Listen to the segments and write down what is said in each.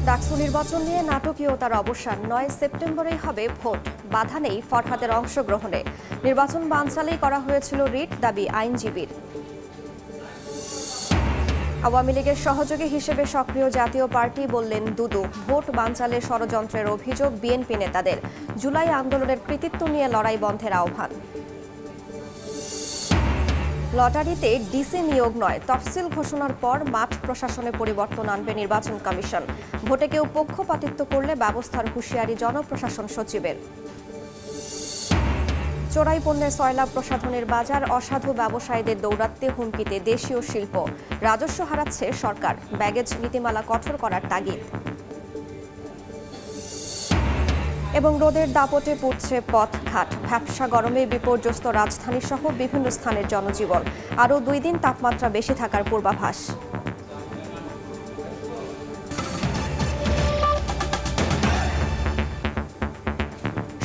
ডাকসু নির্বাচন নিয়ে নাটকীয়তার অবসান। ৯ সেপ্টেম্বরেই হবে ভোট, বাধা নেই ফরহাদের অংশগ্রহণে। নির্বাচন বানচালেই করা হয়েছিল রিট, দাবি আইনজীবীর। আওয়ামী লীগের সহযোগী হিসেবে সক্রিয় জাতীয় পার্টি বললেন দুদু। ভোট বানচালের ষড়যন্ত্রের অভিযোগ বিএনপি নেতাদের। জুলাই আন্দোলনের কৃতিত্ব নিয়ে লড়াই বন্ধের আহ্বান। লটারিতে ডিসি নিয়োগ নয়, তফসিল ঘোষণার পর মাঠ প্রশাসনে পরিবর্তন আনবে নির্বাচন কমিশন। ভোটে কেউ পক্ষপাতিত্ব করলে ব্যবস্থার হুঁশিয়ারি জনপ্রশাসন সচিবের। চোরাই পণ্যের সয়লাব প্রসাধনের বাজার, অসাধু ব্যবসায়ীদের দৌরাত্ম্যে হুমকিতে দেশীয় শিল্প। রাজস্ব হারাচ্ছে সরকার, ব্যাগেজ নীতিমালা কঠোর করার তাগিদ। এবং রোদের দাপটে পুড়ছে পথঘাট, ভ্যাপসা গরমে বিপর্যস্ত রাজধানী সহ বিভিন্ন স্থানের জনজীবন। আরও 2 দিন তাপমাত্রা বেশি থাকার পূর্বাভাস।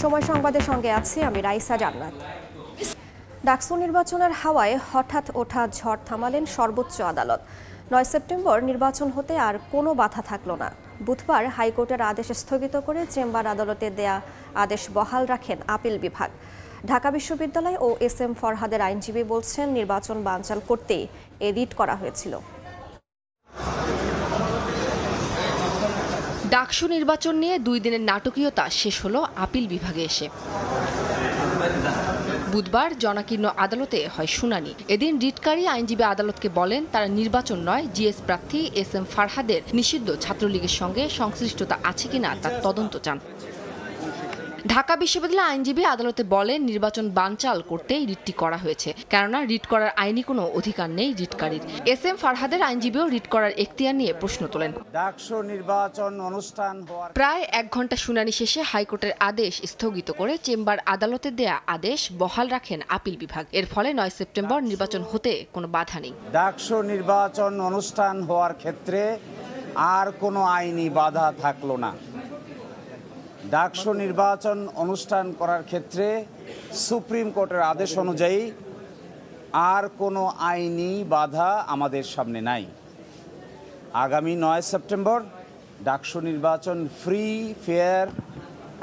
সময় সংবাদের সঙ্গে আছি আমি রাইসা জান্নাত। ডাকসু নির্বাচনের হাওয়ায় হঠাৎ ওঠা ঝড় থামালেন সর্বোচ্চ আদালত। ৯ সেপ্টেম্বর নির্বাচন হতে আর কোনো বাধা থাকল না। বুধবার হাইকোর্টের আদেশ স্থগিত করে চেম্বার আদালতে দেয়া আদেশ বহাল রাখেন আপিল বিভাগ। ঢাকা বিশ্ববিদ্যালয় ও এসএম ফরহাদের আইনজীবী বলছেন, নির্বাচন বানচাল করতেই এ রিট করা হয়েছিল। ডাকসু নির্বাচন নিয়ে 2 দিনের নাটকীয়তা শেষ হলো আপিল বিভাগে এসে। বুধবার জনাকীর্ণ আদালতে হয় শুনানি। এদিন রিটকারী আইনজীবী আদালতকে বলেন, তারা নির্বাচন নয়, জিএস প্রার্থী এসএম ফরহাদের নিষিদ্ধ ছাত্রলীগের সঙ্গে সংশ্লিষ্টতা আছে কিনা তার তদন্ত চান। ঢাকা বিশ্ববিদ্যালয় আইনজীবী আদালতে বলেন, নির্বাচন বানচাল করতেই রিটটি করা হয়েছে, কেননা রিট করার আইনি কোনো অধিকার নেই রিটকারীর। এসএম ফরহাদের আইনজীবীও রিট করার এখতিয়ার নিয়ে প্রশ্ন তোলেন। ডাকসু নির্বাচন অনুষ্ঠান প্রায় 1 ঘন্টা শুনানি শেষে হাইকোর্টের আদেশ স্থগিত করে চেম্বার আদালতে দেয়া আদেশ বহাল রাখেন আপিল বিভাগ। এর ফলে 9 সেপ্টেম্বর নির্বাচন হতে কোনো বাধা নেই। ডাকসু নির্বাচন অনুষ্ঠান হওয়ার ক্ষেত্রে আর কোনো আইনি বাধা থাকলো না। ডাকসু নির্বাচন অনুষ্ঠান করার ক্ষেত্রে সুপ্রিম কোর্টের আদেশ অনুযায়ী আর কোনো আইনি বাধা আমাদের সামনে নাই। আগামী 9 সেপ্টেম্বর ডাকসু নির্বাচন ফ্রি, ফেয়ার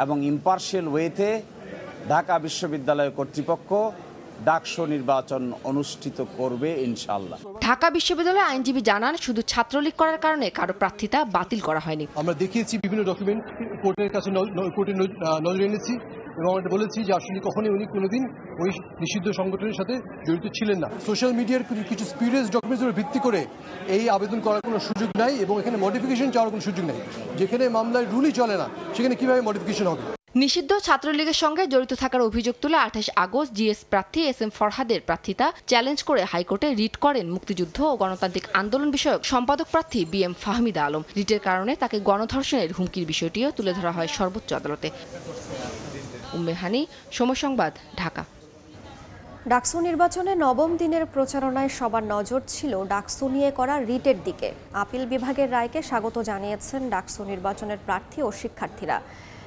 এবং ইম্পার্শিয়াল ওয়েতে ঢাকা বিশ্ববিদ্যালয় কর্তৃপক্ষ ডাকসু নির্বাচন অনুষ্ঠিত করবে ইনশাআল্লাহ। ঢাকা বিশ্ববিদ্যালয়ের আইনজীবী জানান, শুধু ছাত্রলীগ করার কারণে কারো প্রার্থিতা বাতিল করা হয়নি। আমরা দেখিয়েছি বিভিন্ন ডকুমেন্ট কোর্টের কাছে কোর্টের নজরে এনেছি এবং আমরা বলেছি যে আসলে কখনোই উনি কোনোদিন ওই নিষিদ্ধ সংগঠনের সাথে জড়িত ছিলেন না। সোশ্যাল মিডিয়ার কিছু স্পিরিয়াস ডকুমেন্টসের উপর ভিত্তি করে এই আবেদন করার কোনো সুযোগ নাই এবং এখানে মডিফিকেশন চাওয়ার কোনো সুযোগ নেই। যেখানে মামলায় রুলই চলে না, সেখানে কিভাবে মডিফিকেশন হবে? নিষিদ্ধ ছাত্রলীগের সঙ্গে জড়িত থাকার অভিযোগ তুলে 28 আগস্ট জিএস প্রার্থী এসএম ফরহাদের প্রার্থিতা চ্যালেঞ্জ করে হাইকোর্টে রিট করেন মুক্তিযুদ্ধ ও গণতান্ত্রিক আন্দোলন বিষয়ক সম্পাদক প্রার্থী বিএম ফাহমিদা আলম। রিটের কারণে তাকে গণধর্ষণের হুমকির বিষয়টিও তুলে ধরা হয় সর্বোচ্চ আদালতে। উম্মে হানি, সময় সংবাদ, ঢাকা। ডাকসু নির্বাচনে 9ম দিনের প্রচারণায় সবার নজর ছিল ডাকসু নিয়ে করা রিটের দিকে। আপিল বিভাগের রায়কে স্বাগত জানিয়েছেন ডাকসু নির্বাচনের প্রার্থী ও শিক্ষার্থীরা।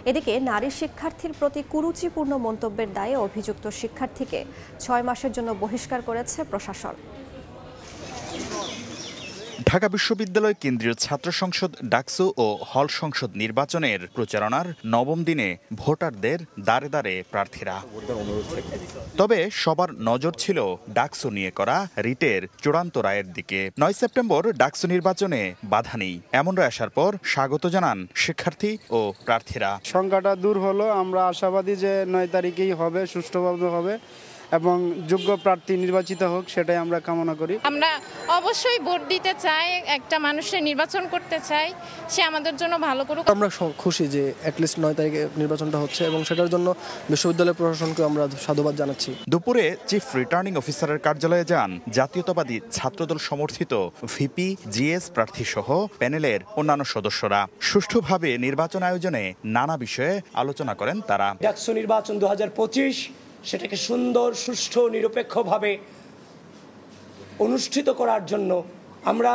এদিকে নারী শিক্ষার্থীর প্রতি কুরুচিপূর্ণ মন্তব্যের দায়ে অভিযুক্ত শিক্ষার্থীকে 6 মাসের জন্য বহিষ্কার করেছে প্রশাসন। ঢাকা বিশ্ববিদ্যালয় কেন্দ্রীয় ছাত্র সংসদ ডাকসু ও হল সংসদ নির্বাচনের প্রচারণার 9ম দিনে ভোটারদের দাঁড়ে দাঁড়ে প্রার্থীরা। তবে সবার নজর ছিল ডাকসু নিয়ে করা রিটের চূড়ান্ত রায়ের দিকে। 9 সেপ্টেম্বর ডাকসু নির্বাচনে বাধা নেই এমন রায় আসার পর স্বাগত জানান শিক্ষার্থী ও প্রার্থীরা। সংখ্যাটা দূর হলো, আমরা আশাবাদী যে 9 তারিখেই হবে, সুষ্ঠুভাবে হবে এবং যোগ্য প্রার্থী নির্বাচিত হোক, সেটাই আমরা কামনা করি। আমরা অবশ্যই ভোট দিতে চাই, একটা মানুষের নির্বাচন করতে চাই, সে আমাদের জন্য ভালো করুক। আমরা খুশি যে অ্যাটলিস্ট 9 তারিখে নির্বাচনটা হচ্ছে এবং সেটার জন্য বিশ্ববিদ্যালয় প্রশাসনকে আমরা সাধুবাদ জানাচ্ছি। দুপুরে চিফ রিটার্নিং অফিসারের কার্যালয়ে যান জাতীয়তাবাদী ছাত্রদল সমর্থিত ভিপি, জিএস প্রার্থী সহ প্যানেলের অন্যান্য সদস্যরা। সুষ্ঠুভাবে নির্বাচন আয়োজনে নানা বিষয়ে আলোচনা করেন তারা। ডাকসু নির্বাচন 2025 সেটাকে সুন্দর, সুষ্ঠু, নিরপেক্ষভাবে অনুষ্ঠিত করার জন্য আমরা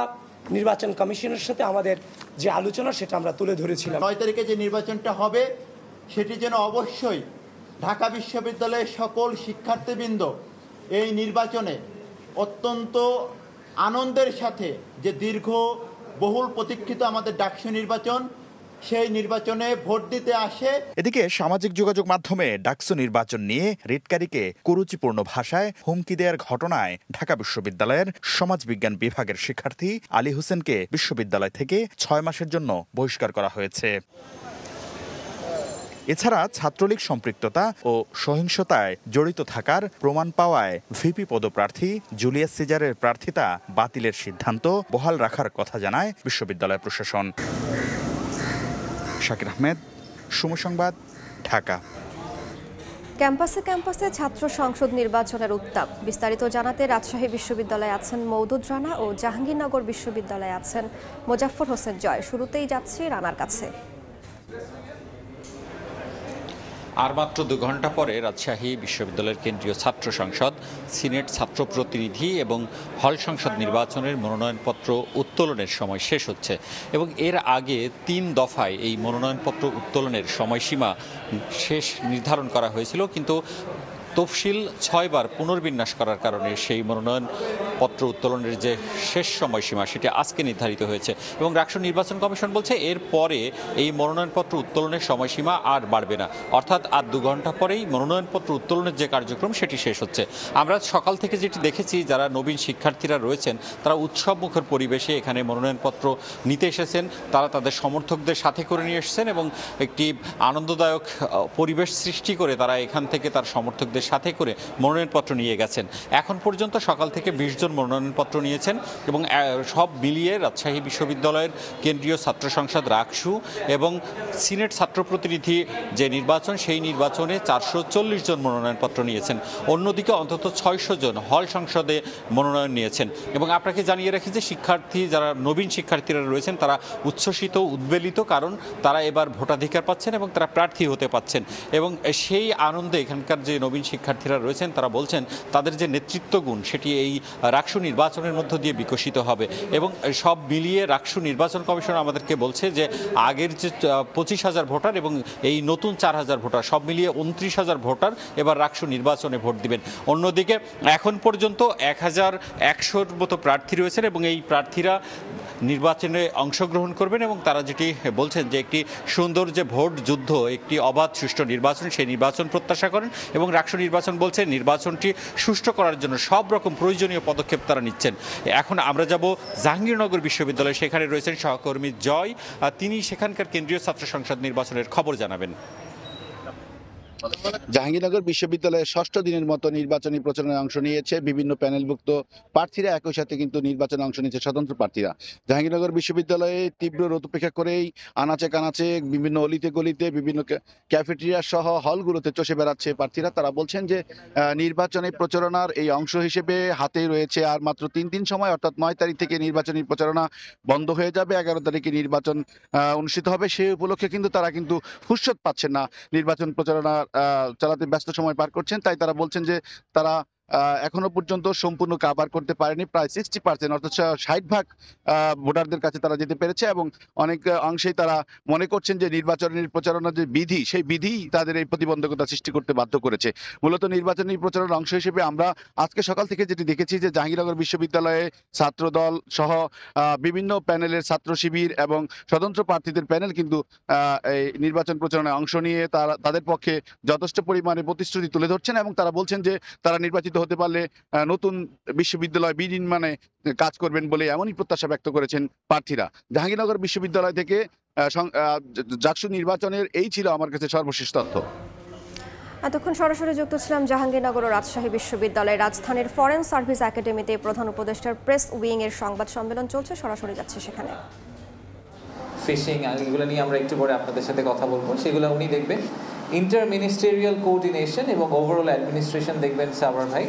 নির্বাচন কমিশনের সাথে আমাদের যে আলোচনা সেটা আমরা তুলে ধরেছিলাম। 9 তারিখে যে নির্বাচনটা হবে সেটি যেন অবশ্যই ঢাকা বিশ্ববিদ্যালয়ের সকল শিক্ষার্থীবৃন্দ এই নির্বাচনে অত্যন্ত আনন্দের সাথে যে দীর্ঘ বহুল প্রতীক্ষিত আমাদের ডাকসু নির্বাচন, সেই নির্বাচনে ভোট দিতে আসে। এদিকে সামাজিক যোগাযোগ মাধ্যমে ডাকসু নির্বাচন নিয়ে রিটকারীকে কুরুচিপূর্ণ ভাষায় হুমকি দেওয়ার ঘটনায় ঢাকা বিশ্ববিদ্যালয়ের সমাজবিজ্ঞান বিভাগের শিক্ষার্থী আলী হোসেনকে বিশ্ববিদ্যালয় থেকে 6 মাসের জন্য বহিষ্কার করা হয়েছে। এছাড়া ছাত্রলীগ সম্পৃক্ততা ও সহিংসতায় জড়িত থাকার প্রমাণ পাওয়ায় ভিপি পদপ্রার্থী জুলিয়াস সিজারের প্রার্থিতা বাতিলের সিদ্ধান্ত বহাল রাখার কথা জানায় বিশ্ববিদ্যালয় প্রশাসন। শাকির আহমেদ, সময় সংবাদ, ঢাকা। ক্যাম্পাসে ক্যাম্পাসে ছাত্র সংসদ নির্বাচনের উত্তাপ। বিস্তারিত জানাতে রাজশাহী বিশ্ববিদ্যালয়ে আছেন মওদুদ রানা ও জাহাঙ্গীরনগর বিশ্ববিদ্যালয়ে আছেন মোজাফফর হোসেন জয়। শুরুতেই যাচ্ছি রানার কাছে। আর মাত্র 2 ঘন্টা পরে রাজশাহী বিশ্ববিদ্যালয়ের কেন্দ্রীয় ছাত্র সংসদ, সিনেট ছাত্র প্রতিনিধি এবং হল সংসদ নির্বাচনের মনোনয়নপত্র উত্তোলনের সময় শেষ হচ্ছে এবং এর আগে 3 দফায় এই মনোনয়নপত্র উত্তোলনের সময়সীমা শেষ নির্ধারণ করা হয়েছিল, কিন্তু তফসিল 6 বার পুনর্বিন্যাস করার কারণে সেই মনোনয়নপত্র উত্তোলনের যে শেষ সময়সীমা সেটি আজকে নির্ধারিত হয়েছে এবং রাষ্ট্র নির্বাচন কমিশন বলছে এর পরে এই মনোনয়নপত্র উত্তোলনের সময়সীমা আর বাড়বে না, অর্থাৎ আর 2 ঘন্টা পরেই মনোনয়নপত্র উত্তোলনের যে কার্যক্রম সেটি শেষ হচ্ছে। আমরা সকাল থেকে যেটি দেখেছি, যারা নবীন শিক্ষার্থীরা রয়েছেন তারা উৎসবমুখর পরিবেশে এখানে মনোনয়নপত্র নিতে এসেছেন, তারা তাদের সমর্থকদের সাথে করে নিয়ে এসেছেন এবং একটি আনন্দদায়ক পরিবেশ সৃষ্টি করে তারা এখান থেকে তার সমর্থকদের সাথে করে মনোনয়নপত্র নিয়ে গেছেন। এখন পর্যন্ত সকাল থেকে 20 জন মনোনয়নপত্র নিয়েছেন এবং সব মিলিয়ে রাজশাহী বিশ্ববিদ্যালয়ের কেন্দ্রীয় ছাত্র সংসদ রাকসু এবং সিনেট ছাত্র প্রতিনিধি যে নির্বাচন, সেই নির্বাচনে 440 জন মনোনয়নপত্র নিয়েছেন। অন্যদিকে অন্তত 600 জন হল সংসদে মনোনয়ন নিয়েছেন এবং আপনাকে জানিয়ে রাখি যে শিক্ষার্থী যারা নবীন শিক্ষার্থীরা রয়েছেন তারা উচ্ছ্বসিত, উদ্বেলিত, কারণ তারা এবার ভোটাধিকার পাচ্ছেন এবং তারা প্রার্থী হতে পাচ্ছেন এবং সেই আনন্দে এখানকার যে নবীন শিক্ষার্থীরা রয়েছেন তারা বলছেন তাদের যে নেতৃত্ব গুণ সেটি এই রাকসু নির্বাচনের মধ্য দিয়ে বিকশিত হবে এবং সব মিলিয়ে রাকসু নির্বাচন কমিশন আমাদেরকে বলছে যে আগের যে 25,000 ভোটার এবং এই নতুন 4,000 ভোটার সব মিলিয়ে 29,000 ভোটার এবার রাকসু নির্বাচনে ভোট দিবেন। অন্যদিকে এখন পর্যন্ত 1,100-র মতো প্রার্থী রয়েছেন এবং এই প্রার্থীরা নির্বাচনে অংশগ্রহণ করবেন এবং তারা যেটি বলছেন যে একটি সুন্দর যে ভোট যুদ্ধ, একটি অবাধ সুষ্ঠু নির্বাচন, সেই নির্বাচন প্রত্যাশা করেন এবং রাষ্ট্র নির্বাচন বলছে নির্বাচনটি সুষ্ঠু করার জন্য সব রকম প্রয়োজনীয় পদক্ষেপ তারা নিচ্ছেন। এখন আমরা যাব জাহাঙ্গীরনগর বিশ্ববিদ্যালয়ে, সেখানে রয়েছেন সহকর্মী জয়, তিনি সেখানকার কেন্দ্রীয় ছাত্র সংসদ নির্বাচনের খবর জানাবেন। জাহাঙ্গীরনগর বিশ্ববিদ্যালয়ের 6ষ্ঠ দিনের মতো নির্বাচনী প্রচারণায় অংশ নিয়েছে বিভিন্ন প্যানেলভুক্ত প্রার্থীরা, একই সাথে কিন্তু নির্বাচনে অংশ নিয়েছে স্বতন্ত্র প্রার্থীরা। জাহাঙ্গীরনগর বিশ্ববিদ্যালয়ে তীব্র রোদ উপেক্ষা করেই আনাচে কানাচে বিভিন্ন অলিতে গলিতে বিভিন্ন ক্যাফেটেরিয়া সহ হলগুলোতে চষে বেড়াচ্ছে প্রার্থীরা। তারা বলছেন যে নির্বাচনী প্রচারণার এই অংশ হিসেবে হাতে রয়েছে আর মাত্র 3 দিন সময়, অর্থাৎ 9 তারিখ থেকে নির্বাচনী প্রচারণা বন্ধ হয়ে যাবে, 11 তারিখে নির্বাচন অনুষ্ঠিত হবে। সেই উপলক্ষে কিন্তু তারা কিন্তু ফুরসত পাচ্ছেন না, নির্বাচন প্রচারণা চালাতে ব্যস্ত সময় পার করছেন। তাই তারা বলছেন যে তারা এখনো পর্যন্ত সম্পূর্ণ কাভার করতে পারেনি, প্রায় 60% অর্থাৎ 60% ভোটারদের কাছে তারা যেতে পেরেছে এবং অনেক অংশেই তারা মনে করছেন যে নির্বাচনী প্রচারণার যে বিধি, সেই বিধি তাদের এই প্রতিবন্ধকতা সৃষ্টি করতে বাধ্য করেছে। মূলত নির্বাচনী প্রচারণার অংশ হিসেবে আমরা আজকে সকাল থেকে যেটি দেখেছি যে জাহাঙ্গীরনগর বিশ্ববিদ্যালয়ে ছাত্রদল সহ বিভিন্ন প্যানেলের ছাত্র শিবির এবং স্বতন্ত্র প্রার্থীদের প্যানেল কিন্তু এই নির্বাচন প্রচারণায় অংশ নিয়ে তাদের পক্ষে যথেষ্ট পরিমাণে প্রতিশ্রুতি তুলে ধরছেন এবং তারা বলছেন যে তারা নির্বাচিত হতে পারলে নতুন বিশ্ববিদ্যালয় বিনির্মাণে কাজ করবেন বলে এমনই প্রত্যাশা ব্যক্ত করেছেন প্রার্থীরা। জাহাঙ্গীরনগর বিশ্ববিদ্যালয় থেকে জাকসু নির্বাচনের এই ছিল আমার কাছে সর্বশেষ তথ্য। এতক্ষণ সরাসরি যুক্ত ছিলাম জাহাঙ্গীরনগর ও রাজশাহী বিশ্ববিদ্যালয়ের রাজধানীর ফরেন সার্ভিস একাডেমিতে প্রধান উপদেষ্টার প্রেস উইং এর সংবাদ সম্মেলন চলছে, সরাসরি যাচ্ছে সেখানে। ফিশিং এগুলো নিয়ে আমরা একটু পরে আপনাদের সাথে কথা বলবো, সেগুলো উনি দেখবেন। ইন্টার মিনিস্টেরিয়াল কোঅর্ডিনেশন এবং ওভারঅল অ্যাডমিনিস্ট্রেশন দেখবেন সাবর ভাই।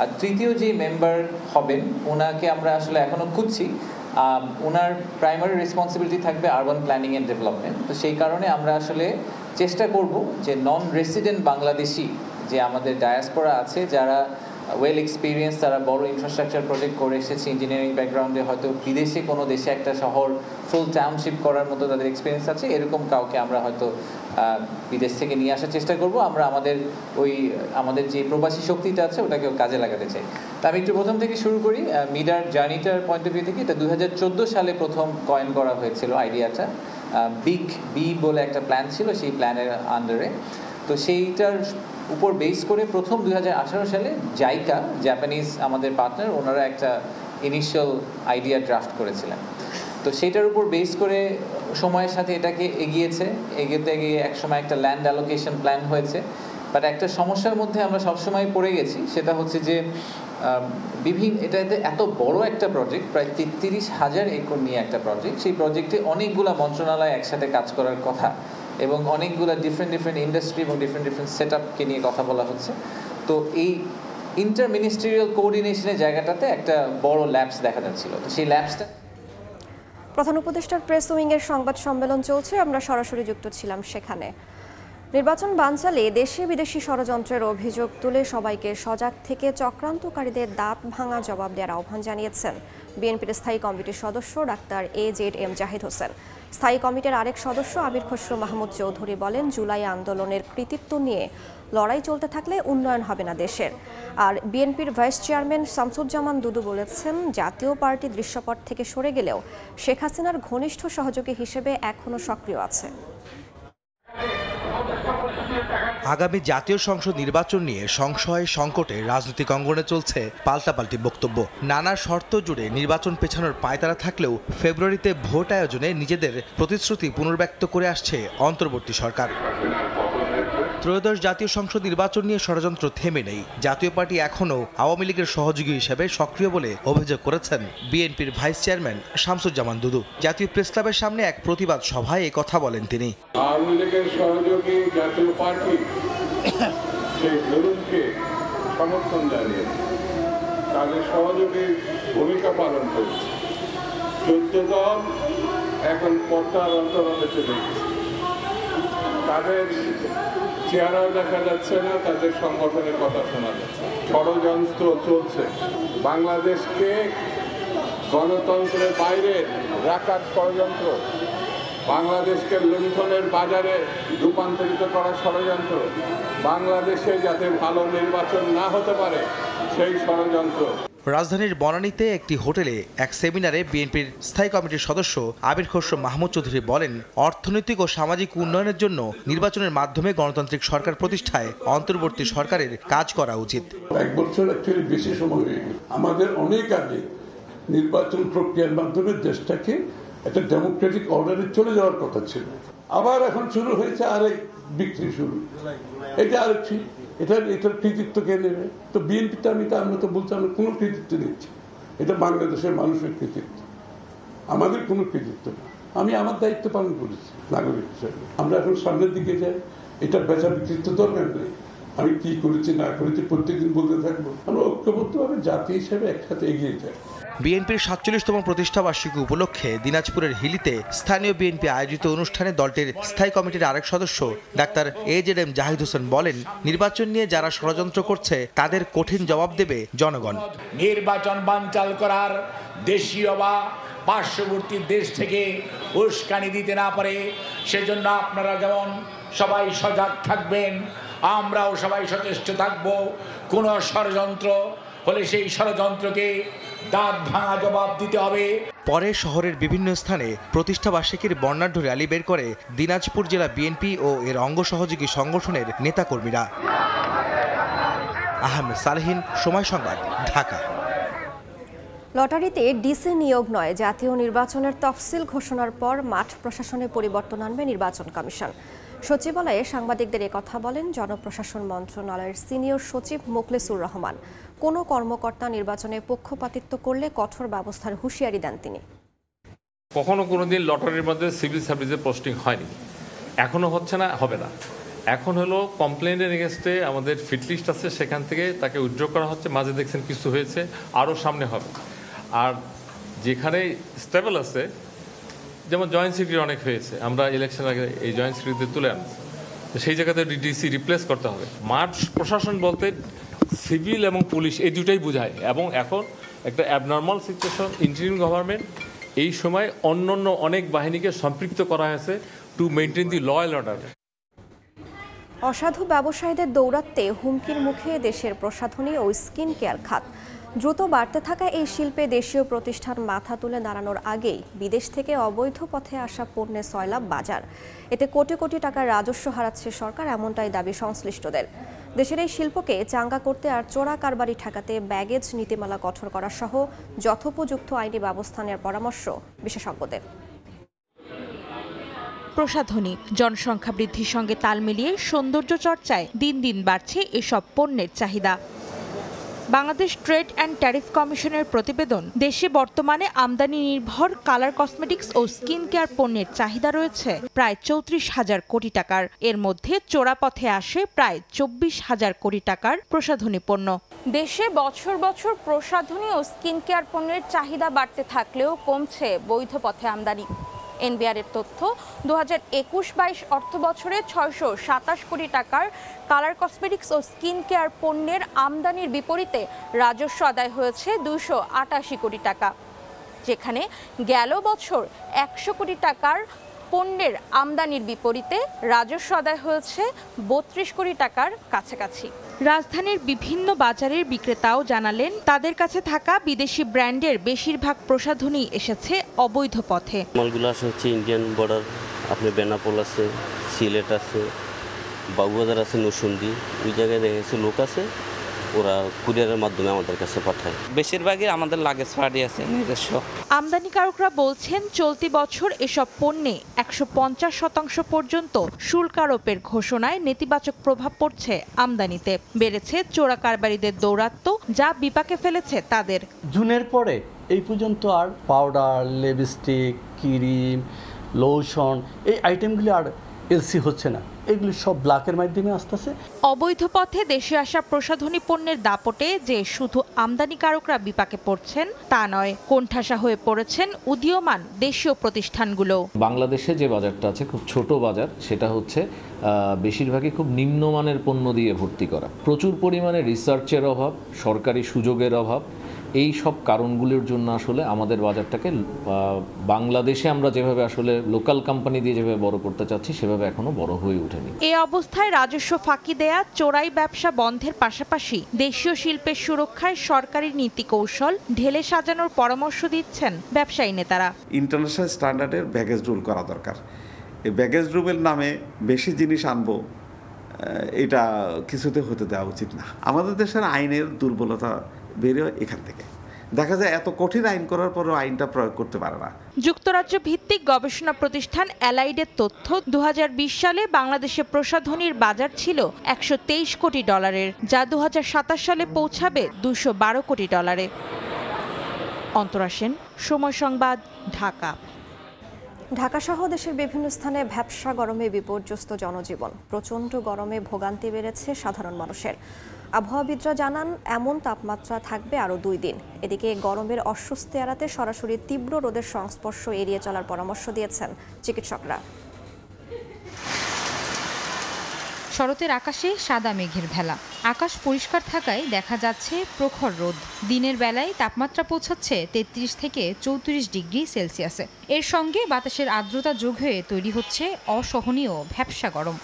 আর তৃতীয় যে মেম্বার হবেন ওনাকে আমরা আসলে এখনো খুঁজছি, ওনার প্রাইমারি রেসপন্সিবিলিটি থাকবে আরবান প্ল্যানিং অ্যান্ড ডেভেলপমেন্ট। তো সেই কারণে আমরা আসলে চেষ্টা করব যে নন রেসিডেন্ট বাংলাদেশি যে আমাদের ডায়াসপোরা আছে, যারা ওয়েল এক্সপিরিয়েন্স, তারা বড় ইনফ্রাস্ট্রাকচার প্রজেক্ট করে এসেছে ইঞ্জিনিয়ারিং ব্যাকগ্রাউন্ডে, হয়তো বিদেশে কোনো দেশে একটা শহর ফুল টাউনশিপ করার মতো তাদের এক্সপিরিয়েন্স আছে, এরকম কাউকে আমরা হয়তো বিদেশ থেকে নিয়ে আসার চেষ্টা করব। আমরা আমাদের যে প্রবাসী শক্তিটা আছে ওটাকে কাজে লাগাতে চাই। তা আমি একটু প্রথম থেকে শুরু করি। মিডার জার্নিটার পয়েন্ট অফ ভিউ থেকে এটা 2014 সালে প্রথম কয়েন করা হয়েছিল আইডিয়াটা। বিগ বি বলে একটা প্ল্যান ছিল সেই প্ল্যানের আন্ডারে। তো সেইটার উপর বেস করে প্রথম 2018 সালে জাইকা, জাপানিজ আমাদের পার্টনার, ওনারা একটা ইনিশিয়াল আইডিয়া ড্রাফট করেছিলেন। তো সেটার উপর বেস করে সময়ের সাথে এটাকে এগিয়ে একসময় একটা ল্যান্ড অ্যালোকেশন প্ল্যান হয়েছে। বাট একটা সমস্যার মধ্যে আমরা সবসময় পড়ে গেছি, সেটা হচ্ছে যে এটাতে এত বড় একটা প্রজেক্ট, প্রায় 33,000 একর নিয়ে একটা প্রজেক্ট, সেই প্রজেক্টে অনেকগুলো মন্ত্রণালয় একসাথে কাজ করার কথা এবং অনেকগুলো ডিফারেন্ট ইন্ডাস্ট্রি এবং ডিফারেন্ট সেট আপকে নিয়ে কথা বলা হচ্ছে। তো এই ইন্টার মিনিস্ট্রিয়াল কোঅর্ডিনেশনের জায়গাটাতে একটা বড় ল্যাপস দেখা যাচ্ছিল। তো সেই ল্যাপসটা প্রধান উপদেষ্টার প্রেস উইংয়ের সংবাদ সম্মেলন চলছে, আমরা সরাসরি যুক্ত ছিলাম সেখানে। নির্বাচন বানচালে দেশি বিদেশি ষড়যন্ত্রের অভিযোগ তুলে সবাইকে সজাগ থেকে চক্রান্তকারীদের দাঁত ভাঙা জবাব দেওয়ার আহ্বান জানিয়েছেন বিএনপির স্থায়ী কমিটির সদস্য ডাক্তার AZM জাহিদ হোসেন। স্থায়ী কমিটির আরেক সদস্য আমির খসরু মাহমুদ চৌধুরী বলেন, জুলাই আন্দোলনের কৃতিত্ব নিয়ে লড়াই চলতে থাকলে উন্নয়ন হবে না দেশের। আর বিএনপির ভাইস চেয়ারম্যান শামসুজ্জামান দুদু বলেছেন, জাতীয় পার্টি দৃশ্যপট থেকে সরে গেলেও শেখ হাসিনার ঘনিষ্ঠ সহযোগী হিসেবে এখনও সক্রিয় আছে। আগামী জাতীয় সংসদ নির্বাচন নিয়ে সংশয় সংকটে রাজনৈতিক অঙ্গনে চলছে পাল্টাপাল্টি বক্তব্য। নানা শর্ত জুড়ে নির্বাচন পেছানোর পায়তারা থাকলেও ফেব্রুয়ারিতে ভোট আয়োজনে নিজেদের প্রতিশ্রুতি পুনর্ব্যক্ত করে আসছে অন্তর্বর্তী সরকার। ত্রয়োদশ জাতীয় সংসদ নির্বাচন নিয়ে ষড়যন্ত্র থেমে নেই। জাতীয় পার্টি এখনও আওয়ামী লীগের সহযোগী হিসেবে সক্রিয় বলে অভিযোগ করেছেন বিএনপির ভাইস চেয়ারম্যান শামসুজ্জামান দুদু। জাতীয় প্রেস ক্লাবের সামনে এক প্রতিবাদ সভায় এই কথা বলেন তিনি। আওয়ামী লীগের সহযোগী জাতীয় পার্টি সেই জুলুমকে সমর্থন জানিয়েছে, তাদের সহযোগী ভূমিকা পালন করেছে। 14 দল এখন পর্দার অন্তরালে চলে গেছে, তাদের চেহারাও দেখা যাচ্ছে না, তাদের সংগঠনের কথা শোনা যাচ্ছে। ষড়যন্ত্র চলছে, বাংলাদেশকে গণতন্ত্রের বাইরে রাখার ষড়যন্ত্র, বাংলাদেশকে লুণ্ঠনের বাজারে রূপান্তরিত করার ষড়যন্ত্র, বাংলাদেশে যাতে ভালো নির্বাচন না হতে পারে সেই ষড়যন্ত্র। রাজধানীর বনানীতে একটি হোটেলে এক সেমিনারে বিএনপির স্থায়ী কমিটির সদস্য আমির খসরু মাহমুদ চৌধুরী বলেন, অর্থনৈতিক ও সামাজিক উন্নয়নের জন্য নির্বাচনের মাধ্যমে গণতান্ত্রিক সরকার প্রতিষ্ঠায় অন্তর্বর্তী সরকারের কাজ করা উচিত। 1 বছর অ্যাকচুয়ালি বেশি সময় হয়ে গেল। আমাদের অনেক আগে নির্বাচন প্রক্রিয়ার মাধ্যমে দেশটাকে একটা ডেমোক্রেটিক অর্ডারে চলে যাওয়ার কথা ছিল। আবার এখন শুরু হয়েছে আরেক বিক্রি শুরু। এটা আরেকটি এটার কৃতিত্ব কে নেবে? তো বিএনপিটা আমরা তো বলছি আমরা কোনো কৃতিত্ব নিচ্ছি, এটা বাংলাদেশের মানুষের কৃতিত্ব, আমাদের কোনো কৃতিত্ব না। আমি আমার দায়িত্ব পালন করেছি নাগরিক হিসেবে। আমরা এখন সামনের দিকে যাই, এটা বেচা বিক্রির তো দরকার নেই। আমি কি করেছি না করেছি প্রত্যেকদিন বলতে থাকবো। আমরা ঐক্যবদ্ধভাবে জাতি হিসেবে একসাথে এগিয়ে যাই। বিএনপির 47তম প্রতিষ্ঠাবার্ষিকী উপলক্ষে দিনাজপুরের হিলিতে স্থানীয় বিএনপি আয়োজিত অনুষ্ঠানে দলটির স্থায়ী কমিটির আরেক সদস্য ডাক্তার AZM জাহিদ হোসেন বলেন, নির্বাচন নিয়ে যারা ষড়যন্ত্র করছে তাদের কঠিন জবাব দেবে জনগণ। নির্বাচন বানচাল করার দেশীয় বা পার্শ্ববর্তী দেশ থেকে উস্কানি দিতে না পারে সেজন্য আপনারা যেমন সবাই সজাগ থাকবেন, আমরাও সবাই সচেষ্ট থাকব। কোন ষড়যন্ত্র হলে সেই ষড়যন্ত্রকে দাঁত ভাঙা জবাব দিতে হবে। পরে শহরের বিভিন্ন স্থানে প্রতিষ্ঠাবার্ষিকীর বর্ণাঢ্য র্যালি বের করে দিনাজপুর জেলা বিএনপি ও এর অঙ্গ সহযোগী সংগঠনের নেতাকর্মীরা। আহমেদ সালেহিন, সময় সংবাদ, ঢাকা। লটারিতে ডিসি নিয়োগ নয়, জাতীয় নির্বাচনের তফসিল ঘোষণার পর মাঠ প্রশাসনে পরিবর্তন আনবে নির্বাচন কমিশন। সচিবালয়ে সাংবাদিকদের কথা বলেন জনপ্রশাসন মন্ত্রণালয়ের সিনিয়র সচিব মোখলেসুর রহমান। কোনো কর্মকর্তা নির্বাচনে পক্ষপাতিত্ব করলে কঠোর ব্যবস্থার হুঁশিয়ারি দেন তিনি। কখনো কোনোদিন লটারির মধ্যে সিভিল সার্ভিসের পোস্টিং হয়নি, এখনো হচ্ছে না, হবে না। এখন হলো কমপ্লেনের এগেনস্টে আমাদের ফিট লিস্ট আছে, সেখান থেকে তাকে উইথড্র করা হচ্ছে। মাঝে দেখছেন কিছু হয়েছে, আরও সামনে হবে। আর যেখানে স্টেবল আছে, যেমন জয়েন্ট সেক্রেটারি অনেক হয়েছে, আমরা ইলেকশন আগে এই জয়েন্ট সেক্রেটারিদের তুলে আনবো, সেই জায়গাতে ডিসি রিপ্লেস করতে হবে। মাঠ প্রশাসন বলতে সিভিল এবং পুলিশ এই দুটাই বোঝায়। এবং এখন একটা অ্যাবনর্মাল সিচুয়েশন, ইন্টারিম গভর্নমেন্ট এই সময় অন্যান্য অনেক বাহিনীকে সম্পৃক্ত করা হয়েছে to maintain the law and order. অসাধু ব্যবসায়ীদের দৌরাত্ম্যে হুমকির মুখে দেশের প্রসাধনী ও স্কিন কেয়ার খাত। দ্রুত বাড়তে থাকা এই শিল্পে দেশীয় প্রতিষ্ঠান মাথা তুলে দাঁড়ানোর আগেই বিদেশ থেকে অবৈধ পথে আসা পণ্যের সয়লাব বাজার। এতে কোটি কোটি টাকার রাজস্ব হারাচ্ছে সরকার, এমনটাই দাবি সংশ্লিষ্টদের। দেশের এই শিল্পকে চাঙ্গা করতে আর চোরা কারবারি ঠেকাতে ব্যাগেজ নীতিমালা কঠোর করা সহ যথোপযুক্ত আইনি ব্যবস্থা নেওয়ার পরামর্শ বিশেষজ্ঞদের। প্রসাধনী জনসংখ্যা বৃদ্ধির সঙ্গে তাল মিলিয়ে সৌন্দর্য চর্চায় দিন দিন বাড়ছে এসব পণ্যের চাহিদা। বাংলাদেশ ট্রেড অ্যান্ড ট্যারিফ কমিশনের প্রতিবেদন, দেশে বর্তমানে আমদানি নির্ভর কালার কসমেটিক্স ও স্কিন কেয়ার পণ্যের চাহিদা রয়েছে প্রায় 34,000 কোটি টাকার। এর মধ্যে চোরা পথে আসে প্রায় 24,000 কোটি টাকার প্রসাধনী পণ্য। দেশে বছর বছর প্রসাধনী ও স্কিন কেয়ার পণ্যের চাহিদা বাড়তে থাকলেও কমছে বৈধ পথে আমদানি। এনবিআর এর তথ্য, 2021-22 অর্থ বছরে 627 কোটি টাকার কালার কসমেটিক্স ও স্কিন কেয়ার পণ্যের আমদানির বিপরীতে রাজস্ব আদায় হয়েছে 288 কোটি টাকা, যেখানে গেল বছর 100 কোটি টাকার পণ্যের আমদানির বিপরীতে রাজস্ব আদায় হয়েছে 32 কোটি টাকার কাছাকাছি। রাজধানীর বিভিন্ন বাজারের বিক্রেতাও জানালেন, তাদের কাছে থাকা বিদেশি ব্র্যান্ডের বেশিরভাগ প্রসাধনী এসেছে অবৈধ পথে। মালগুলো আসে হচ্ছে ইন্ডিয়ান বর্ডার, আপনি বেনাপোল আছে, সিলেট আছে, বাবুবাজার আছে, নরসিংদী, ওই জায়গায় দেখা গেছে লোক আছে, ওরা কুরিয়ারের মাধ্যমে আমাদের কাছে পাঠায়। বেশিরভাগই আমাদের লাগেজ পার্টি আছে নিজস্ব। আমদানিকারকরা বলছেন, চলতি বছর এসব পণ্যে 150% পর্যন্ত শুল্ক আরোপের ঘোষণায় নেতিবাচক প্রভাব পড়ছে আমদানিতে। বেড়েছে চোরা কারবারিদের দৌরাত্ম্য, যা বিপাকে ফেলেছে তাদের। জুনের পরে এই পর্যন্ত আর পাউডার, লিপস্টিক, ক্রিম, লোশন এই আইটেমগুলি আর এলসি হচ্ছে না, এগুলি সব ব্ল্যাকের মাধ্যমে আসতেছে। অবৈধ পথে দেশে আসা প্রসাধনী পণ্যের দাপটে যে শুধু আমদানিকারকরা বিপাকে পড়ছেন তা নয়, কোণঠাসা হয়ে পড়েছেন উদীয়মান দেশীয় প্রতিষ্ঠানগুলো। বাংলাদেশে যে বাজারটা আছে খুব ছোট বাজার, সেটা হচ্ছে বেশিরভাগই খুব নিম্নমানের পণ্য দিয়ে ভর্তি করা। প্রচুর পরিমাণে রিসার্চের অভাব, সরকারি সুযোগের অভাব, এই সব কারণগুলোর জন্য আসলে আমাদের বাজারটাকে বাংলাদেশে আমরা যেভাবে আসলে লোকাল কোম্পানি দিয়ে যেভাবে বড় করতে চাচ্ছি সেভাবে এখনো বড় হয়ে ওঠেনি। এই অবস্থায় রাজস্ব ফাঁকি দেয়া, চোরাই ব্যবসা বন্ধের পাশাপাশি দেশীয় শিল্পের সুরক্ষায় সরকারি নীতি কৌশল ঢেলে সাজানোর পরামর্শ দিচ্ছেন ব্যবসায়ী নেতারা। ইন্টারন্যাশনাল স্ট্যান্ডার্ডের ব্যাগেজ রুল করা দরকার। এই ব্যাগেজ রুলের নামে বেশি জিনিস আনবো, এটা কিছুতে হতে দেওয়া উচিত না। আমাদের দেশের আইনের দুর্বলতা বেরিয়ে এখান থেকে দেখা যায় এত কঠিন আইন করার পরেও আইনটা প্রয়োগ করতে পারে না। যুক্তরাজ্য ভিত্তিক গবেষণা প্রতিষ্ঠান অ্যালাইডের তথ্য, 2020 সালে বাংলাদেশে প্রসাধনীর বাজার ছিল 123 কোটি ডলারের, যা 2027 সালে পৌঁছাবে 212 কোটি ডলারে। অন্তরা সেন, সময় সংবাদ, ঢাকা। ঢাকাসহ দেশের বিভিন্ন স্থানে ভ্যাপসা গরমে বিপর্যস্ত জনজীবন। প্রচণ্ড গরমে ভোগান্তি বেড়েছে সাধারণ মানুষের। আবহাওয়াবিদরা জানান, এমন তাপমাত্রা থাকবে আরও 2 দিন। এদিকে গরমের অস্বস্তি এড়াতে সরাসরি তীব্র রোদের সংস্পর্শ এড়িয়ে চলার পরামর্শ দিয়েছেন চিকিৎসকরা। শরতের আকাশে সাদা মেঘের ভেলা, আকাশ পরিষ্কার থাকায় দেখা যাচ্ছে প্রখর রোদ। দিনের বেলায় তাপমাত্রা পৌঁছাচ্ছে 33 থেকে 34 ডিগ্রি সেলসিয়াসে। এর সঙ্গে বাতাসের আর্দ্রতা যোগ হয়ে তৈরি হচ্ছে অসহনীয় ভ্যাপসা গরম।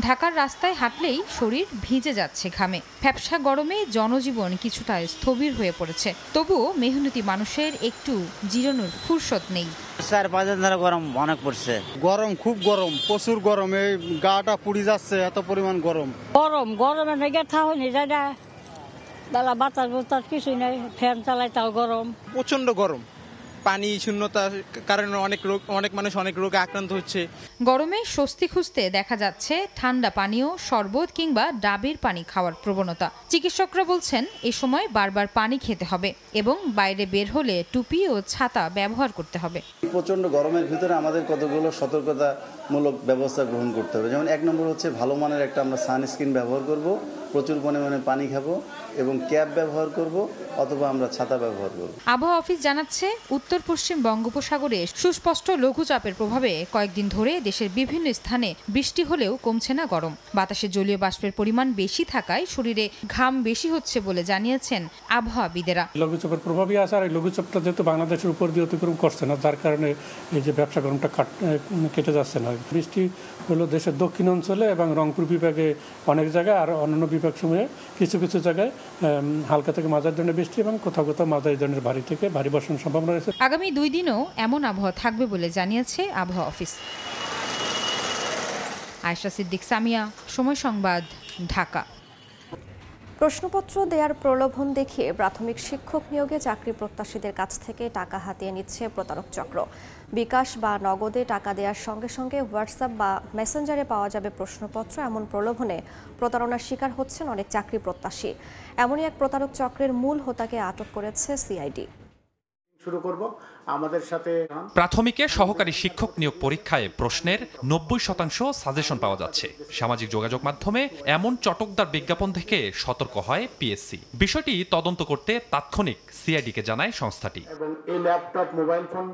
ঢাকার রাস্তায় হাঁটলেই শরীর ভিজে যাচ্ছে ঘামে। ভ্যাপসা গরমে জনজীবন কিছুটা স্থবির হয়ে পড়েছে, তবুও মেহনতি মানুষের একটু জিরানোর ফুরসত নেই। 4-5 দিন ধরে গরম অনেক পড়ছে। গরম, খুব গরম, প্রচুর গরম, এই গাটা পুড়ে যাচ্ছে, এত পরিমাণ গরম। গরমে নাকি থাও নি দাদা, দাদা বাতাস কিছুই নাই, ফ্যান চালাই তাও গরম। প্রচন্ড গরম, পানি শূন্যতার কারণে অনেক মানুষ অনেক রোগে আক্রান্ত হচ্ছে। গরমে স্বস্তি খুঁজতে দেখা যাচ্ছে ঠান্ডা পানীয়, শরবত কিংবা ডাবের পানি খাওয়ার প্রবণতা। চিকিৎসকরা বলছেন, এ সময় বারবার পানি খেতে হবে এবং বাইরে বের হলে টুপি ও ছাতা ব্যবহার করতে হবে। প্রচন্ড গরমের ভিতরে আমাদের কতগুলো সতর্কতামূলক ব্যবস্থা গ্রহণ করতে হবে। যেমন 1 নম্বর হচ্ছে ভালো মানের একটা আমরা সানস্ক্রিন ব্যবহার করব। প্রচুর পরিমাণে পানি খাবো এবং ক্যাপ ব্যবহার করব অথবা আমরা ছাতা ব্যবহার করব। আবহাওয়া অফিস জানাচ্ছে উত্তর পশ্চিম বঙ্গোপসাগরে সুস্পষ্ট লঘুচাপের প্রভাবে কয়েকদিন ধরে দেশের বিভিন্ন স্থানে বৃষ্টি হলেও কমছে না গরম। বাতাসে জলীয় বাষ্পের পরিমাণ বেশি থাকায় শরীরে ঘাম বেশি হচ্ছে বলে জানিয়েছেন আবহাওয়াবিদেরা। লঘুচাপের প্রভাবই আছে, আর এই লঘুচাপটা যেহেতু বাংলাদেশের উপর দিয়ে অতিক্রম করছে না, যার কারণে এই যে ব্যবসা গরমটা কেটে যাচ্ছে না। বৃষ্টি হলো দেশের দক্ষিণ অঞ্চলে এবং রংপুর বিভাগে অনেক জায়গায়, আর অন্যান্য বিভাগ সমূহে কিছু কিছু জায়গায় হালকা থেকে মাঝারি ধরনের বৃষ্টি এবং কোথাও কোথাও মাঝারি ধরনের ভারী থেকে ভারী বর্ষণের সম্ভাবনা রয়েছে। আগামী 2 দিনও এমন আবহাওয়া থাকবে বলে জানিয়েছে আবহাওয়া অফিস। আয়েশা সিদ্দিক, সামিয়া, সময় সংবাদ, ঢাকা। প্রশ্নপত্র দেওয়ার প্রলোভন দেখিয়ে প্রাথমিক শিক্ষক নিয়োগে চাকরি প্রত্যাশীদের কাছ থেকে টাকা হাতিয়ে নিচ্ছে প্রতারক চক্র। বিকাশ বা নগদে টাকা দেওয়ার সঙ্গে সঙ্গে হোয়াটসঅ্যাপ বা মেসেঞ্জারে পাওয়া যাবে প্রশ্নপত্র, এমন প্রলোভনে প্রতারণার শিকার হচ্ছেন অনেক চাকরি প্রত্যাশী। এমনই এক প্রতারক চক্রের মূল হোতাকে আটক করেছে সিআইডি। শুরু করব আমাদের সাথে। প্রাথমিকে সহকারী শিক্ষক নিয়োগ পরীক্ষায় প্রশ্নের 90% সাজেশন পাওয়া যাচ্ছে। সামাজিক যোগাযোগ মাধ্যমে এমন চটকদার বিজ্ঞাপন থেকে সতর্ক হয় পিএসসি। বিষয়টি তদন্ত করতে তাৎক্ষণিক সিআইডিকে জানায় সংস্থাটি। এবং এই ল্যাপটপ, মোবাইল ফোন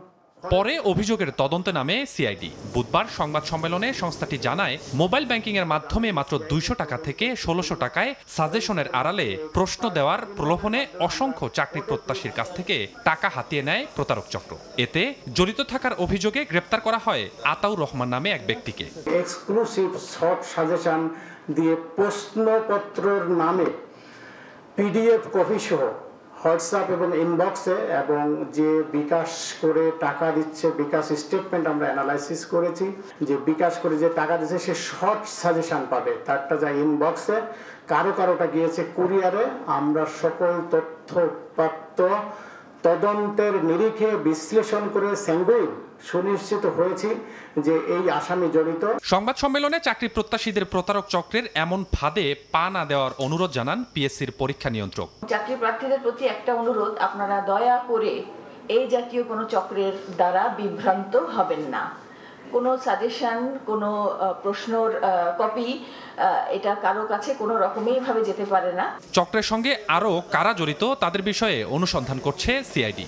পরে অভিযোগের তদন্তে নামে সিআইডি। বুধবার সংবাদ সম্মেলনে সংস্থাটি জানায়, মোবাইল ব্যাংকিং এর মাধ্যমে মাত্র 200 টাকা থেকে 1600 টাকায় সাজেশনের আড়ালে প্রশ্ন দেওয়ার প্রলোভনে অসংখ্য চাকরি প্রত্যাশীর কাছ থেকে টাকা হাতিয়ে নেয় প্রতারক চক্র। এতে জড়িত থাকার অভিযোগে গ্রেপ্তার করা হয় আতাউর রহমান নামে এক ব্যক্তিকে। এক্সক্লুসিভ শর্ট সাজেশন দিয়ে প্রশ্নপত্রের নামে পিডিএফ কপি সহ হোয়াটসঅ্যাপ এবং ইনবক্সে, এবং যে বিকাশ করে টাকা দিচ্ছে, বিকাশ স্টেটমেন্ট আমরা অ্যানালাইসিস করেছি, যে বিকাশ করে যে টাকা দিচ্ছে সে শর্ট সাজেশন পাবে, তারটা যায় ইনবক্সে, কারোটা গিয়েছে কুরিয়ারে। আমরা সকল তথ্যপাত্র তদন্তের নিরিখে বিশ্লেষণ করে স্যাঙ্গুইন সুনিশ্চিত হয়েছি যে এই আসামি জড়িত। সংবাদ সম্মেলনে চাকরি প্রত্যাশীদের প্রতারক চক্রের এমন ফাঁদে পা না দেওয়ার অনুরোধ জানান পিএসসির পরীক্ষা নিয়ন্ত্রক। চাকরি প্রার্থীদের প্রতি একটা অনুরোধ, আপনারা দয়া করে এই জাতীয় কোনো চক্রের দ্বারা বিভ্রান্ত হবেন না। কোনো সাজেশন, কোনো প্রশ্নর কপি এটা কারো কাছে কোনো রকমই ভাবে যেতে পারে না। চক্রের সঙ্গে আরও কারা জড়িত তাদের বিষয়ে অনুসন্ধান করছে সিআইডি।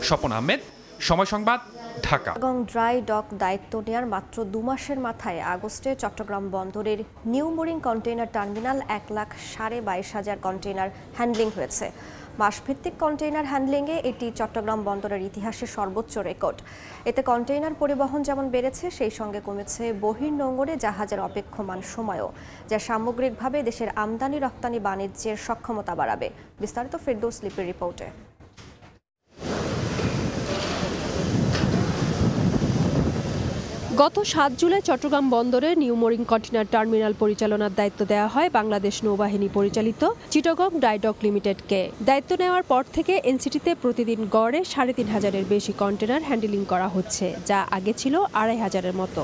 স্বপন আহমেদ, সময় সংবাদ, ঢাকা। এবং ড্রাই ডক দায়িত্ব নেওয়ার মাত্র 2 মাসের মাথায় আগস্টে চট্টগ্রাম বন্দরের new mooring container terminal 1,22,500 container handling হয়েছে। মাসভিত্তিক কন্টেইনার হ্যান্ডলিংয়ে এটি চট্টগ্রাম বন্দরের ইতিহাসে সর্বোচ্চ রেকর্ড। এতে কন্টেইনার পরিবহন যেমন বেড়েছে, সেই সঙ্গে কমেছে বহির্নোঙরে জাহাজের অপেক্ষমান সময়ও, যা সামগ্রিকভাবে দেশের আমদানি রপ্তানি বাণিজ্যের সক্ষমতা বাড়াবে। বিস্তারিত ফেরদৌস লিপির রিপোর্টে। গত 7 জুলাই চট্টগ্রাম বন্দরে নিউ মোরিং কন্টেইনার টার্মিনাল পরিচালনার দায়িত্ব দেওয়া হয় বাংলাদেশ নৌবাহিনী পরিচালিত চিটাগং ড্রাই ডক লিমিটেডকে। দায়িত্ব নেওয়ার পর থেকে এনসিটিতে প্রতিদিন গড়ে 3,500-এর বেশি কন্টেইনার হ্যান্ডলিং করা হচ্ছে, যা আগে ছিল 2,500-এর মতো।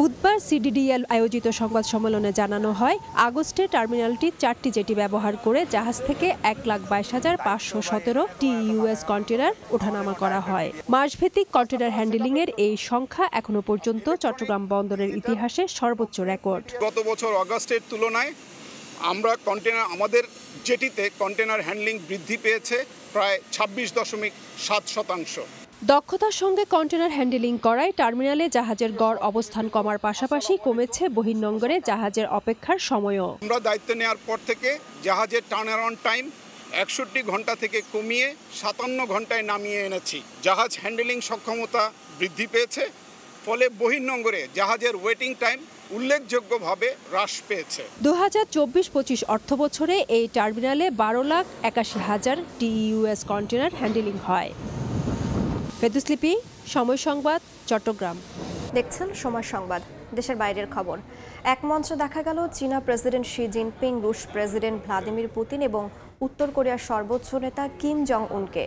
বুধবার সিডিডিএল আয়োজিত সংবাদ সম্মেলনে জানানো হয়, আগস্টে টার্মিনালটি 4টি জেটি ব্যবহার করে জাহাজ থেকে 1,22,517 টিইউএস কন্টেইনার ওঠানামা করা হয়। মাসভিত্তিক কন্টেইনার হ্যান্ডলিংয়ের এই সংখ্যা এখনো পর্যন্ত চট্টগ্রাম বন্দরের ইতিহাসে সর্বোচ্চ রেকর্ড। গত বছর আগস্টের তুলনায় আমরা আমাদের জেটিতে কন্টেইনার হ্যান্ডলিং বৃদ্ধি পেয়েছে প্রায় 26.7%। দক্ষতার সঙ্গে কন্টেইনার হ্যান্ডলিং করায় টার্মিনালে জাহাজের গড় অবস্থান কমার পাশাপাশি কমেছে বহির্নোঙরে জাহাজের অপেক্ষার সময়ও। আমরা দায়িত্ব নেওয়ার পর থেকে জাহাজের টার্নারাউন্ড টাইম 61 ঘন্টা থেকে কমিয়ে 57 ঘন্টায় নামিয়ে এনেছি। জাহাজ হ্যান্ডলিং সক্ষমতা বৃদ্ধি পেয়েছে, ফলে বহির্নোঙরে জাহাজের ওয়েটিং টাইম উল্লেখযোগ্যভাবে হ্রাস পেয়েছে। 2024-25 অর্থবছরে এই টার্মিনালে 12,81,000 টিইউএস কন্টেইনার হ্যান্ডলিং হয়। ফেরদৌস লিপি, সময় সংবাদ, চট্টগ্রাম। দেখছেন সময় সংবাদ। দেশের বাইরের খবর। এক মঞ্চে দেখা গেল চীনা প্রেসিডেন্ট শি জিনপিং, রুশ প্রেসিডেন্ট ভ্লাদিমির পুতিন এবং উত্তর কোরিয়ার সর্বোচ্চ নেতা কিম জং উনকে।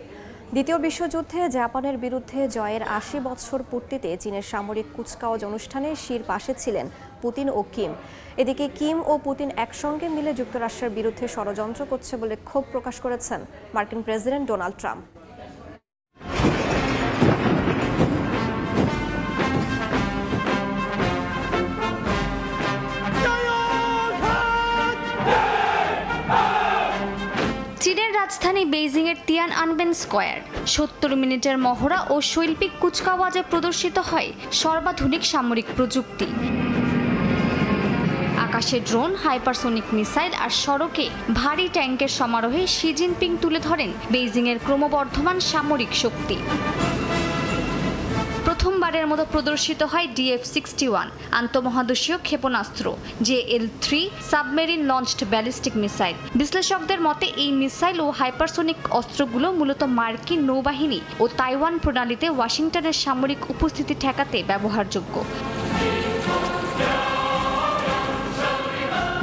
দ্বিতীয় বিশ্বযুদ্ধে জাপানের বিরুদ্ধে জয়ের 80 বছর পূর্তিতে চীনের সামরিক কুচকাওয়াজ অনুষ্ঠানে শির পাশে ছিলেন পুতিন ও কিম। এদিকে কিম ও পুতিন একসঙ্গে মিলে যুক্তরাষ্ট্রের বিরুদ্ধে ষড়যন্ত্র করছে বলে ক্ষোভ প্রকাশ করেছেন মার্কিন প্রেসিডেন্ট ডোনাল্ড ট্রাম্প। চিটাগংয়ের তিয়ানআনমেন স্কয়ার। ৭০ মিনিটের মহড়া ও শৈল্পিক কুচকাওয়াজে প্রদর্শিত হয় সর্বাধুনিক সামরিক প্রযুক্তি। আকাশে ড্রোন, হাইপারসোনিক মিসাইল আর সড়কে ভারী ট্যাঙ্কের সমারোহে শি জিনপিং তুলে ধরেন বেইজিংয়ের ক্রমবর্ধমান সামরিক শক্তি। প্রথমবারের মতো প্রদর্শিত হয় DF-61 আন্তঃমহাদেশীয় ক্ষেপণাস্ত্র, JL-3 submarine launched ballistic missile. বিশ্লেষকদের মতে এই মিসাইল ও হাইপারসোনিক অস্ত্রগুলো মূলত মার্কিন নৌবাহিনী ও তাইওয়ান প্রণালীতে ওয়াশিংটনের সামরিক উপস্থিতি ঠেকাতে ব্যবহারযোগ্য।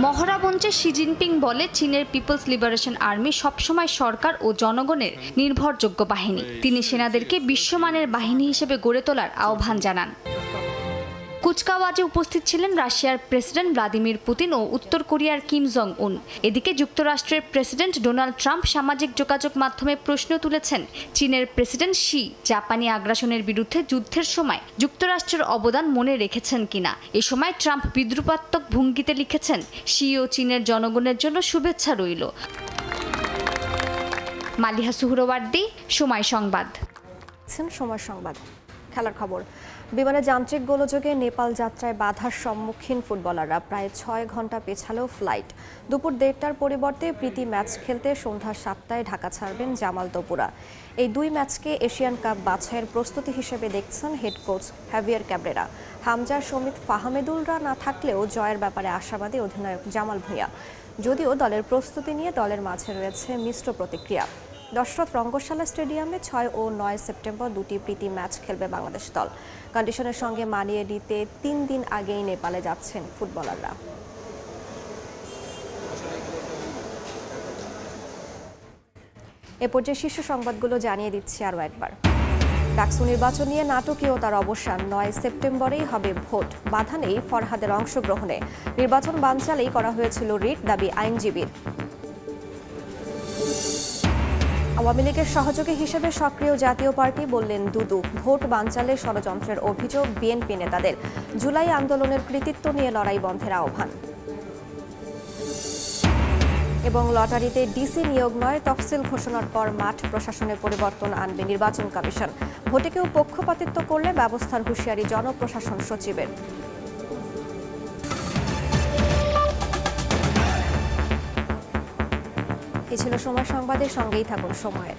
মহড়া মঞ্চে শি জিনপিং বলে, চীনের পিপলস লিবারেশন আর্মি সবসময় সরকার ও জনগণের নির্ভরযোগ্য বাহিনী। তিনি সেনাদেরকে বিশ্বমানের বাহিনী হিসেবে গড়ে তোলার আহ্বান জানান। কুচকাওয়াজে উপস্থিত ছিলেন রাশিয়ার প্রেসিডেন্ট ভ্লাদিমির পুতিন ও উত্তর কোরিয়ার কিম জং উন। এদিকে যুক্তরাষ্ট্রের প্রেসিডেন্ট ডোনাল্ড ট্রাম্প সামাজিক যোগাযোগ মাধ্যমে প্রশ্ন তুলেছেন চীনের প্রেসিডেন্ট শি জাপানি আগ্রাসনের বিরুদ্ধে যুদ্ধের সময় যুক্তরাষ্ট্রের অবদান মনে রেখেছেন কিনা। এ সময় ট্রাম্প বিদ্রুপাত্মক ভঙ্গিতে লিখেছেন, শি ও চীনের জনগণের জন্য শুভেচ্ছা রইল। মালিহা সুহরওয়ার্দী, সময় সংবাদ। সময় সংবাদ। খেলার খবর। বিমানে যান্ত্রিক গোলযোগে নেপাল যাত্রায় বাধার সম্মুখীন ফুটবলাররা প্রায় 6 ঘন্টা পেছালো ফ্লাইট। দুপুর 1:30টার পরিবর্তে প্রীতি ম্যাচ খেলতে সন্ধ্যা 7টায় ঢাকা ছাড়বেন জামাল তপুরা। এই 2 ম্যাচকে এশিয়ান কাপ বাছাইয়ের প্রস্তুতি হিসেবে দেখছেন head coach Javier Cabrera. Hamza, Samit, ফাহমেদুলরা না থাকলেও জয়ের ব্যাপারে আশাবাদী অধিনায়ক জামাল ভুঁইয়া। যদিও দলের প্রস্তুতি নিয়ে দলের মাঝে রয়েছে মিশ্র প্রতিক্রিয়া। দশরথ রঙ্গশালা স্টেডিয়ামে 6 ও 9 সেপ্টেম্বর দুটি প্রীতি ম্যাচ খেলবে বাংলাদেশ দল। কন্ডিশনের সঙ্গে মানিয়ে নিতে 3 দিন আগেই নেপালে যাচ্ছেন ফুটবলাররা। এ পর্যায়ে শীর্ষ সংবাদগুলো জানিয়ে দিচ্ছি আরও একবার। ডাকসু নির্বাচন নিয়ে নাটকীয়তার অবসান। 9 সেপ্টেম্বরেই হবে ভোট। বাধা নেই ফরহাদের অংশগ্রহণে। নির্বাচন বানচালেই করা হয়েছিল রিট, দাবি আইনজীবীর। আওয়ামী লীগের সহযোগী হিসেবে সক্রিয় জাতীয় পার্টি, বললেন দুদু। ভোট বানচালে ষড়যন্ত্রের অভিযোগ বিএনপি নেতাদের। জুলাই আন্দোলনের কৃতিত্ব নিয়ে লড়াই বন্ধের আহ্বান। এবং লটারিতে ডিসি নিয়োগ নয়, তফসিল ঘোষণার পর মাঠ প্রশাসনে পরিবর্তন আনবে নির্বাচন কমিশন। ভোটে কেউ পক্ষপাতিত্ব করলে ব্যবস্থার হুঁশিয়ারি জনপ্রশাসন সচিবের। এ ছিল সময় সংবাদের, সঙ্গেই থাকুন সময়ের।